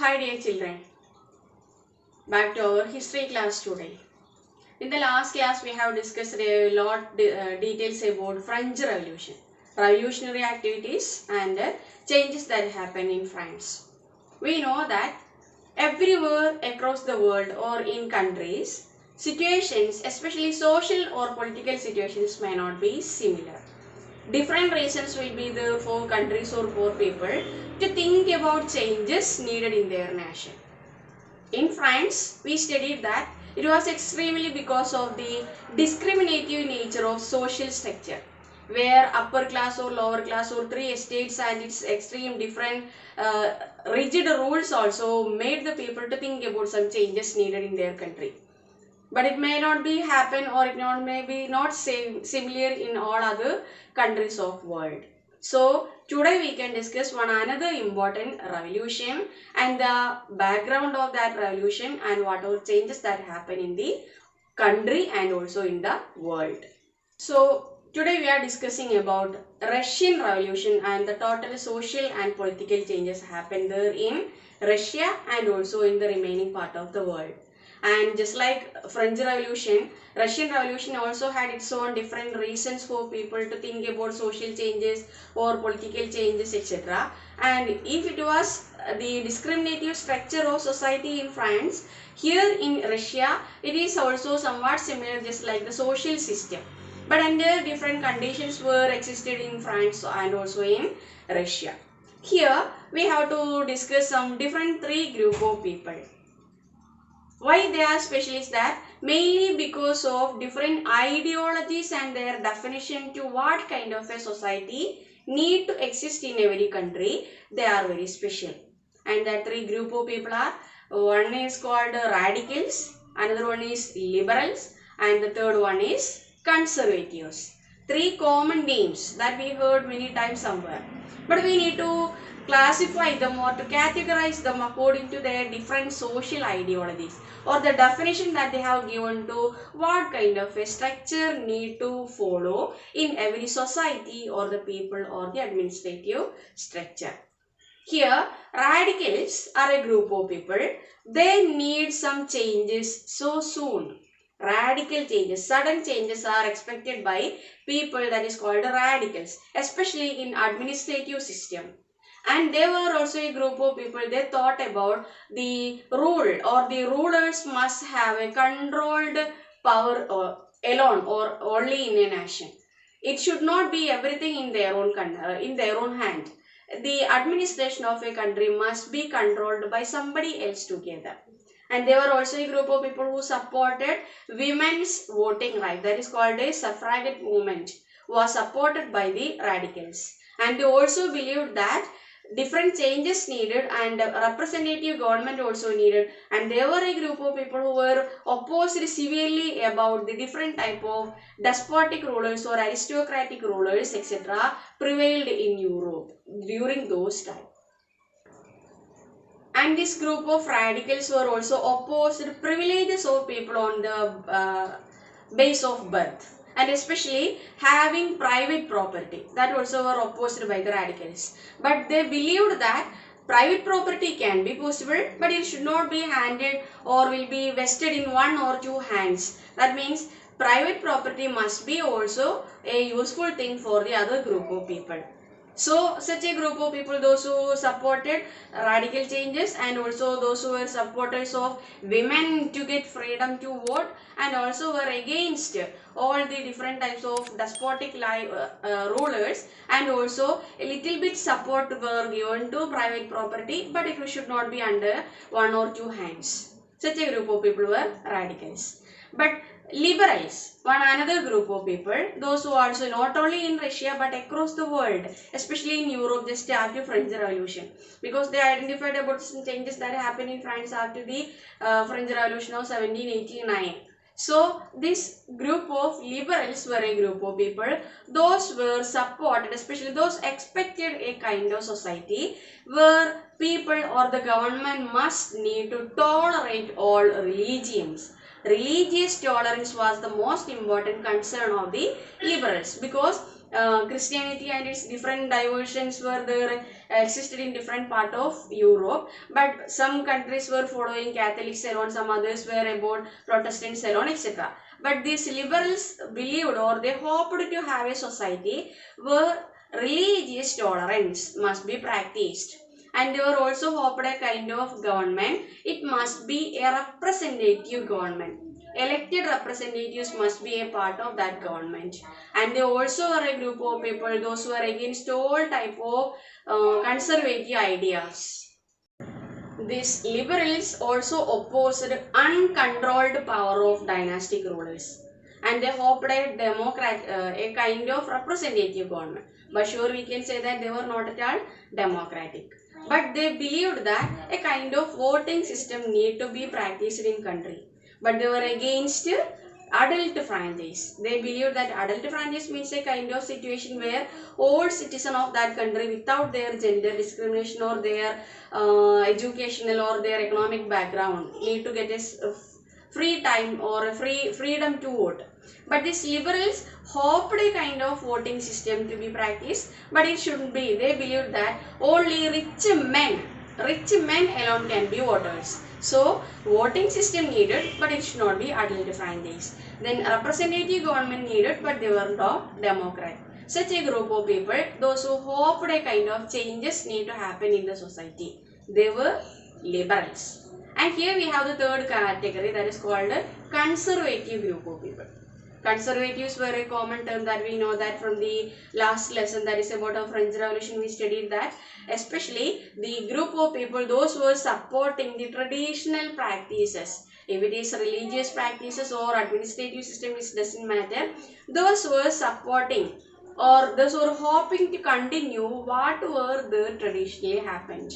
Hi dear children, back to our history class today. In the last class we have discussed a lot details about French Revolution, revolutionary activities and changes that happen in France. We know that everywhere across the world or in countries, situations, especially social or political situations, may not be similar. Different reasons will be there for countries or for people to think about changes needed in their nation. In France, we studied that it was extremely because of the discriminative nature of social structure, where upper class or lower class or three estates and its extreme different rigid rules also made the people to think about some changes needed in their country. But it may not be happen or it may be not similar in all other countries of world. So today we can discuss one another important revolution and the background of that revolution and what are changes that happen in the country and also in the world. So today we are discussing about Russian Revolution and the total social and political changes happened there in Russia and also in the remaining part of the world. And just like French Revolution, Russian Revolution also had its own different reasons for people to think about social changes or political changes, etc. And if it was the discriminative structure of society in France, here in Russia, it is also somewhat similar, just like the social system. But under different conditions were existed in France and also in Russia. Here, we have to discuss some different three group of people. Why they are special is that mainly because of different ideologies and their definition to what kind of a society need to exist in every country, they are very special. And that three group of people are, one is called radicals, another one is liberals, and the third one is conservatives. Three common names that we heard many times somewhere. But we need to classify them or to categorize them according to their different social ideologies or the definition that they have given to what kind of a structure need to follow in every society or the people or the administrative structure. Here, radicals are a group of people. They need some changes so soon. Radical changes, sudden changes are expected by people, that is called radicals, especially in administrative system. And they were also a group of people, they thought about the rule or the rulers must have a controlled power alone or only in a nation. It should not be everything in their own hand. The administration of a country must be controlled by somebody else together. And they were also a group of people who supported women's voting right, that is called a suffragette movement, was supported by the radicals. And they also believed that different changes needed and representative government also needed, and there were a group of people who were opposed severely about the different type of despotic rulers or aristocratic rulers, etc. prevailed in Europe during those times. And this group of radicals were also opposed privileges of people on the base of birth, and especially having private property, that also were opposed by the radicals. But they believed that private property can be possible, but it should not be handed or will be vested in one or two hands. That means private property must be also a useful thing for the other group of people. So such a group of people, those who supported radical changes and also those who were supporters of women to get freedom to vote, and also were against all the different types of despotic rulers, and also a little bit support were given to private property, but it should not be under one or two hands. Such a group of people were radicals. But liberals, one another group of people, those who also not only in Russia but across the world, especially in Europe just after French Revolution, because they identified about some changes that happened in France after the French Revolution of 1789. So this group of liberals were a group of people, those were supported, especially those expected a kind of society where people or the government must need to tolerate all religions. Religious tolerance was the most important concern of the liberals, because Christianity and its different diversions were there, existed in different part of Europe, but some countries were following Catholics alone, some others were about Protestants alone, etc. But these liberals believed or they hoped to have a society where religious tolerance must be practiced, and they were also hoped a kind of government. It must be a representative government. Elected representatives must be a part of that government, and they also are a group of people those who are against all type of conservative ideas. These liberals also opposed uncontrolled power of dynastic rulers, and they hoped a kind of representative government. But sure, we can say that they were not at all democratic. But they believed that a kind of voting system need to be practiced in country. But they were against adult franchise. They believed that adult franchise means a kind of situation where all citizens of that country without their gender discrimination or their educational or their economic background need to get a free time or a freedom to vote. But these liberals hoped a kind of voting system to be practiced, but it shouldn't be. They believed that only rich men alone can be voters. So voting system needed, but it should not be adult franchise. Then representative government needed, but they were not democrat. Such a group of people, those who hoped a kind of changes need to happen in the society, they were liberals. And here we have the third category, that is called a conservative group of people. Conservatives were a common term that we know that from the last lesson, that is about the French Revolution. We studied that especially the group of people those who were supporting the traditional practices. If it is religious practices or administrative system, it doesn't matter. Those who were supporting or those who were hoping to continue what were the traditionally happened.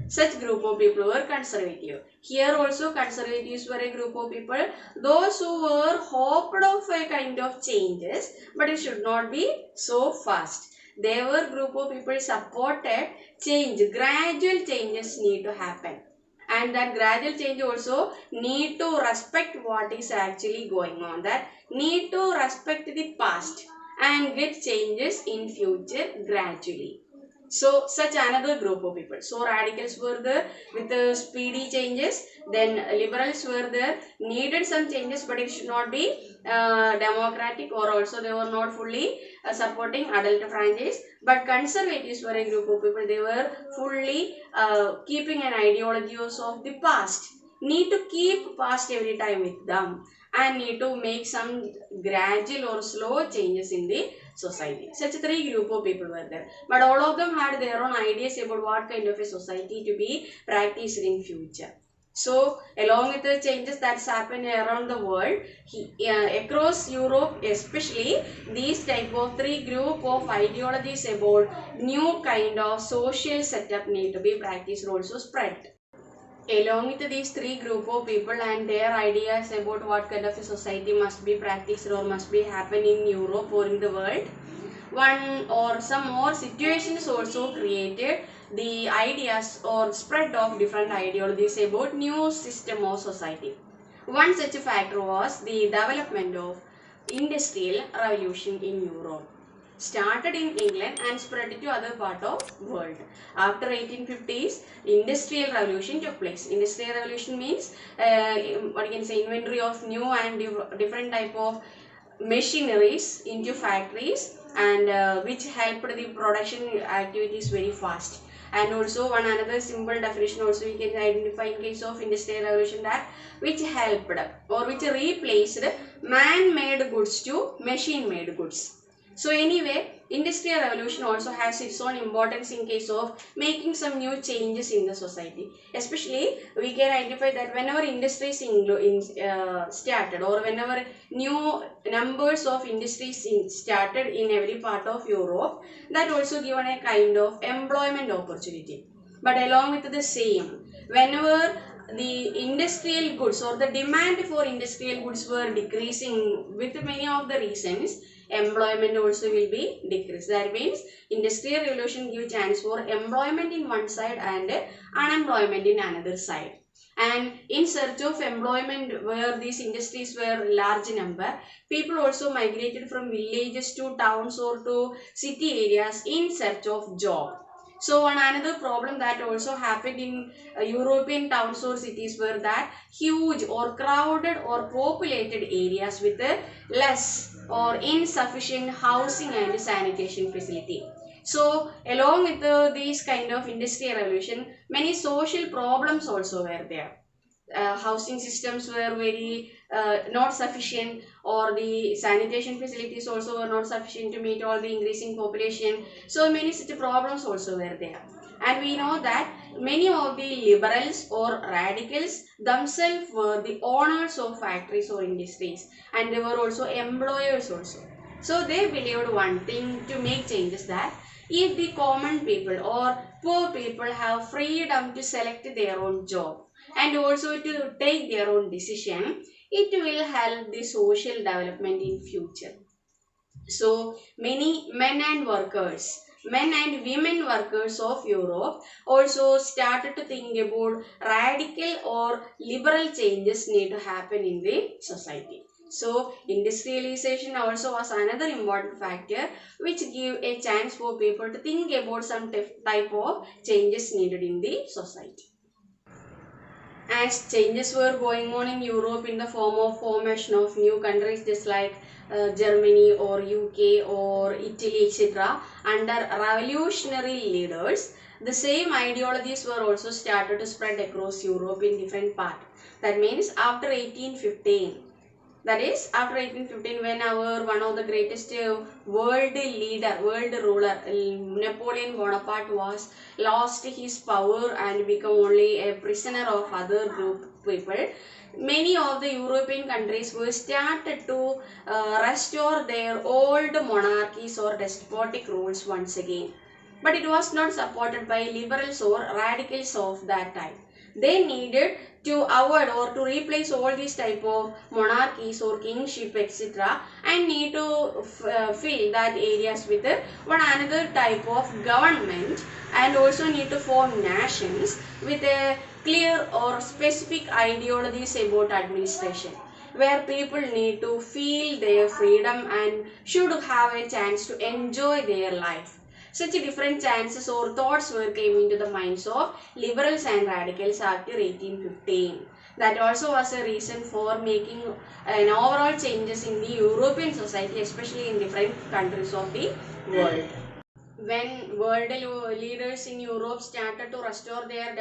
Such group of people were conservative. Here also conservatives were a group of people, those who were hoped of a kind of changes, but it should not be so fast. They were group of people supported change, gradual changes need to happen. And that gradual change also need to respect what is actually going on. That need to respect the past and get changes in future gradually. So such another group of people. So radicals were there with the speedy changes. Then liberals were there, needed some changes, but it should not be democratic, or also they were not fully supporting adult franchise. But conservatives were a group of people. They were fully keeping an ideology also of the past. Need to keep past every time with them and need to make some gradual or slow changes in the society. Such three group of people were there, but all of them had their own ideas about what kind of a society to be practiced in future. So along with the changes that's happened around the world, across Europe especially, these type of three group of ideologies about new kind of social setup need to be practiced also spread. Along with these three group of people and their ideas about what kind of a society must be practiced or must be happen in Europe or in the world, one or some more situations also created the ideas or spread of different ideologies about new system of society. One such factor was the development of industrial revolution in Europe, started in England and spread to other part of world. After 1850s, industrial revolution took place. Industrial revolution means what you can say, inventory of new and different type of machineries into factories, and which helped the production activities very fast. And also one another simple definition also we can identify in case of industrial revolution, that which helped or which replaced man-made goods to machine-made goods. So anyway, industrial revolution also has its own importance in case of making some new changes in the society. Especially we can identify that whenever industries started, or whenever new numbers of industries started in every part of Europe, that also given a kind of employment opportunity. But along with the same, whenever the industrial goods or the demand for industrial goods were decreasing with many of the reasons, employment also will be decreased. That means industrial revolution gives chance for employment in one side and unemployment in another side. And in search of employment, where these industries were large number, people also migrated from villages to towns or to city areas in search of job. So one another problem that also happened in European towns or cities were that huge or crowded or populated areas with less or insufficient housing and sanitation facility. So along with these kind of industrial revolution, many social problems also were there. Housing systems were very not sufficient, or the sanitation facilities also were not sufficient to meet all the increasing population. So many such problems also were there. And we know that many of the liberals or radicals themselves were the owners of factories or industries, and they were also employers also. So they believed one thing to make changes, that if the common people or poor people have freedom to select their own job and also to take their own decision, it will help the social development in future. So many men and women workers of Europe also started to think about radical or liberal changes need to happen in the society. So industrialization also was another important factor which give a chance for people to think about some type of changes needed in the society. As changes were going on in Europe in the form of formation of new countries just like Germany or UK or Italy, etc., under revolutionary leaders, the same ideologies were also started to spread across Europe in different parts. That means after 1815, that is, after 1815, when our one of the greatest world ruler, Napoleon Bonaparte, was lost his power and become only a prisoner of other group people, many of the European countries were started to restore their old monarchies or despotic rules once again. But it was not supported by liberals or radicals of that time. They needed to avoid or to replace all these type of monarchies or kingship, etc., and need to fill that areas with one another type of government, and also need to form nations with a clear or specific ideologies about administration, where people need to feel their freedom and should have a chance to enjoy their life. Such different chances or thoughts were came into the minds of liberals and radicals after 1815. That also was a reason for making an overall changes in the European society, especially in different countries of the world. When world leaders in Europe started to restore their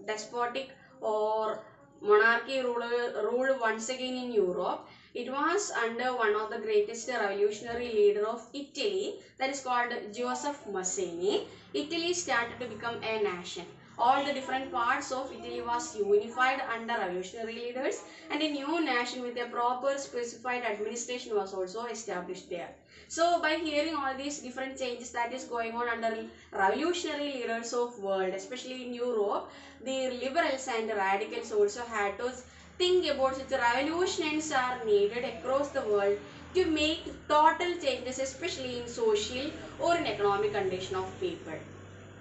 despotic or monarchy rule once again in Europe, it was under one of the greatest revolutionary leader of Italy, that is called Joseph Mazzini. Italy started to become a nation. All the different parts of Italy was unified under revolutionary leaders, and a new nation with a proper specified administration was also established there. So by hearing all these different changes that is going on under revolutionary leaders of world, especially in Europe, the liberals and radicals also had to think about such revolutions are needed across the world to make total changes, especially in social or in economic condition of people.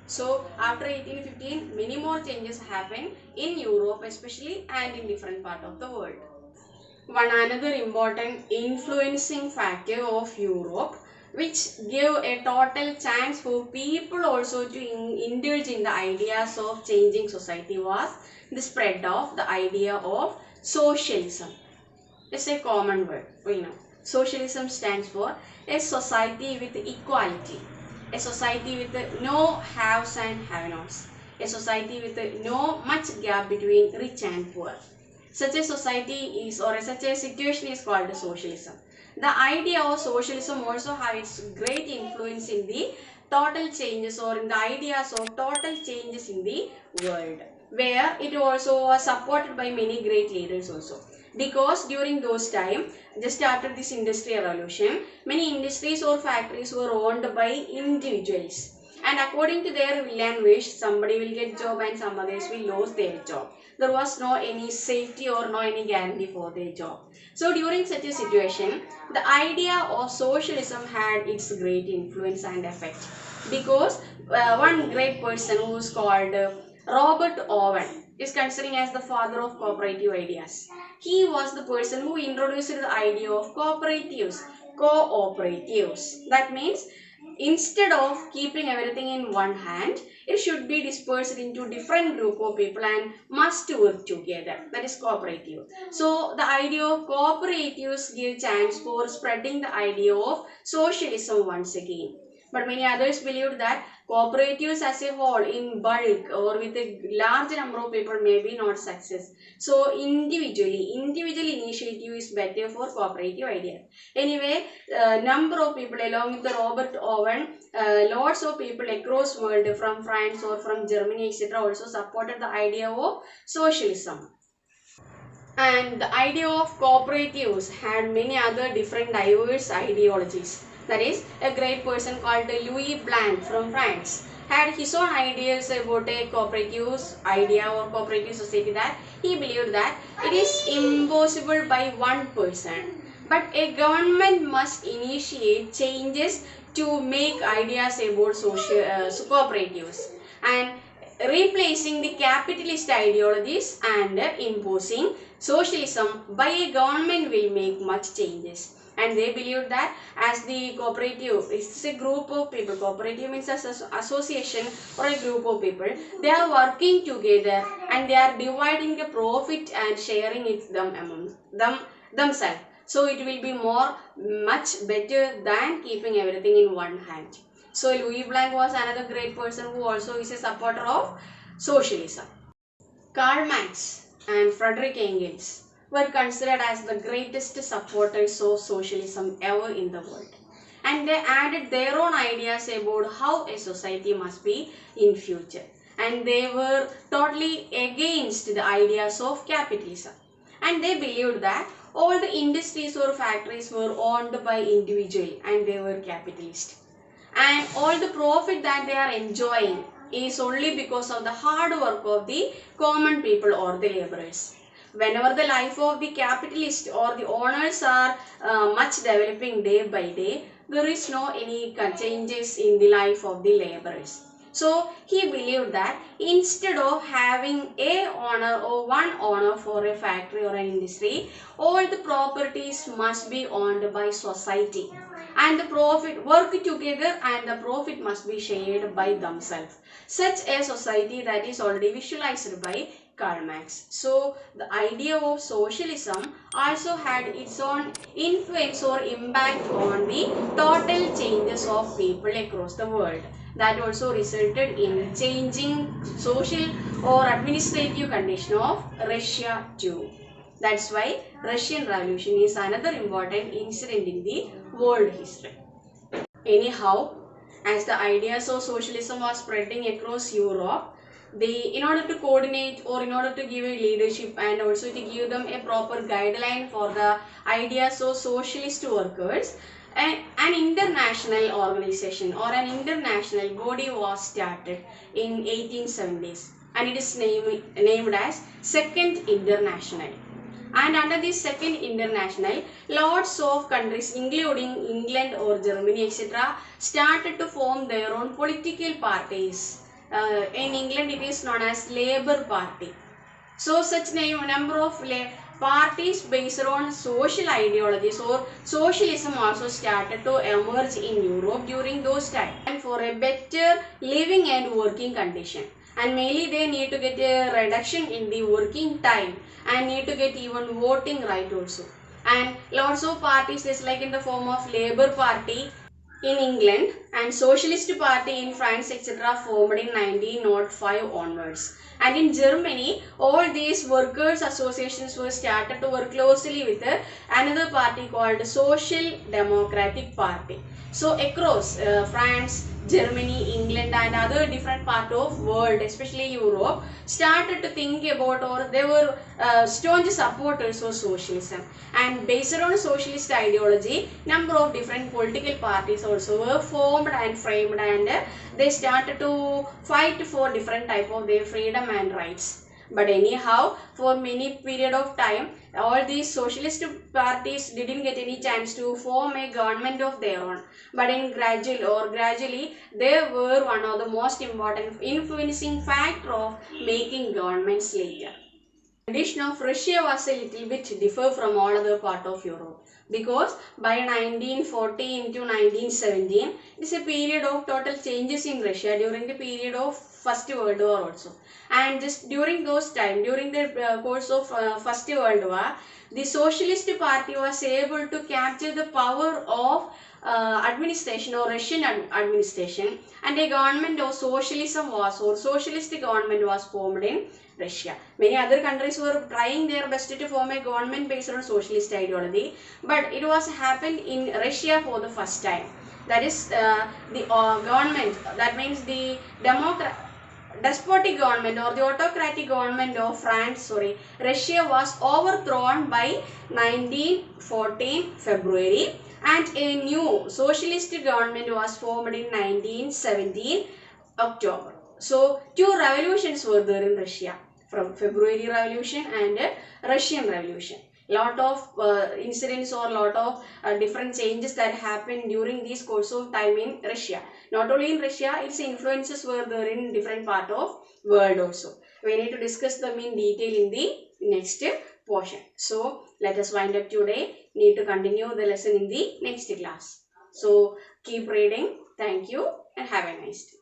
So after 1815, many more changes happened in Europe especially, and in different part of the world. One another important influencing factor of Europe which gave a total chance for people also to indulge in the ideas of changing society was the spread of the idea of socialism. It's a common word, we know. Socialism stands for a society with equality, a society with no haves and have-nots, a society with no much gap between rich and poor. Such a society is, or such a situation is called socialism. The idea of socialism also has its great influence in the total changes or in the ideas of total changes in the world, where it also was supported by many great leaders also. Because during those time, just after this industrial revolution, many industries or factories were owned by individuals. And according to their will and wish, somebody will get job and some others will lose their job. There was no any safety or no any guarantee for their job. So during such a situation, the idea of socialism had its great influence and effect. Because one great person who is called Robert Owen, is considering as the father of cooperative ideas. He was the person who introduced the idea of cooperatives. That means instead of keeping everything in one hand, it should be dispersed into different group of people and must work together. That is cooperative. So the idea of cooperatives give chance for spreading the idea of socialism once again. But many others believed that cooperatives as a whole in bulk or with a large number of people may be not success. So individual initiative is better for cooperative ideas. Anyway, number of people along with the Robert Owen, lots of people across world from France or from Germany etc. also supported the idea of socialism. And the idea of cooperatives had many other different diverse ideologies. That is, a great person called Louis Blanc from France had his own ideas about a cooperative idea or cooperative society, that he believed that it is impossible by one person. But a government must initiate changes to make ideas about cooperatives and replacing the capitalist ideologies and imposing socialism by a government will make much changes. And they believe that as the cooperative is a group of people, cooperative means as an association or a group of people, they are working together and they are dividing the profit and sharing it among themselves. So it will be much better than keeping everything in one hand. So Louis Blanc was another great person who also is a supporter of socialism. Karl Marx and Friedrich Engels were considered as the greatest supporters of socialism ever in the world. And they added their own ideas about how a society must be in future. And they were totally against the ideas of capitalism. And they believed that all the industries or factories were owned by individuals and they were capitalist. And all the profit that they are enjoying is only because of the hard work of the common people or the laborers. Whenever the life of the capitalist or the owners are much developing day by day, there is no any changes in the life of the laborers. So he believed that instead of having a owner or one owner for a factory or an industry, all the properties must be owned by society. And the profit work together and the profit must be shared by themselves. Such a society that is already visualized by Karl Marx. So the idea of socialism also had its own influence or impact on the total changes of people across the world. That also resulted in changing social or administrative condition of Russia too. That's why Russian Revolution is another important incident in the world history. Anyhow, as the ideas of socialism was spreading across Europe, in order to coordinate or in order to give a leadership and also to give them a proper guideline for the ideas of socialist workers, an international organization or an international body was started in 1870s and it is named as Second International. And under this Second International, lots of countries including England or Germany etc. started to form their own political parties. In England it is known as Labour Party. So such number of parties based on social ideologies or socialism also started to emerge in Europe during those times, and for a better living and working condition. And mainly they need to get a reduction in the working time and need to get even voting right also. And lots of parties is like in the form of Labour Party in England and Socialist Party in France etc. formed in 1905 onwards. And in Germany, all these workers associations were started to work closely with another party called Social Democratic Party. So across France, Germany, England and other different part of world, especially Europe, started to think about, or they were staunch supporters of socialism. And based on socialist ideology, number of different political parties also were formed and framed, and they started to fight for different type of their freedom and rights. But anyhow, for many period of time, All these socialist parties didn't get any chance to form a government of their own, but gradually they were one of the most important influencing factor of making governments later. Condition of Russia was a little bit differ from all other part of Europe, because by 1914 to 1917 it is a period of total changes in Russia during the period of First World War also. And just during those time, during the course of First World War, the Socialist Party was able to capture the power of administration or Russian administration, and a government of socialism was, or socialist government was formed in Russia. Many other countries were trying their best to form a government based on socialist ideology, but it was happened in Russia for the first time. That is the government, that means the despotic government or the autocratic government of Russia was overthrown by 1914 February, and a new socialist government was formed in 1917 October. So, two revolutions were there in Russia, from February Revolution and Russian Revolution. Lot of incidents or lot of different changes that happened during this course of time in Russia. Not only in Russia, its influences were there in different part of world also. We need to discuss them in detail in the next portion. So, let us wind up today. Need to continue the lesson in the next class. So, keep reading. Thank you and have a nice day.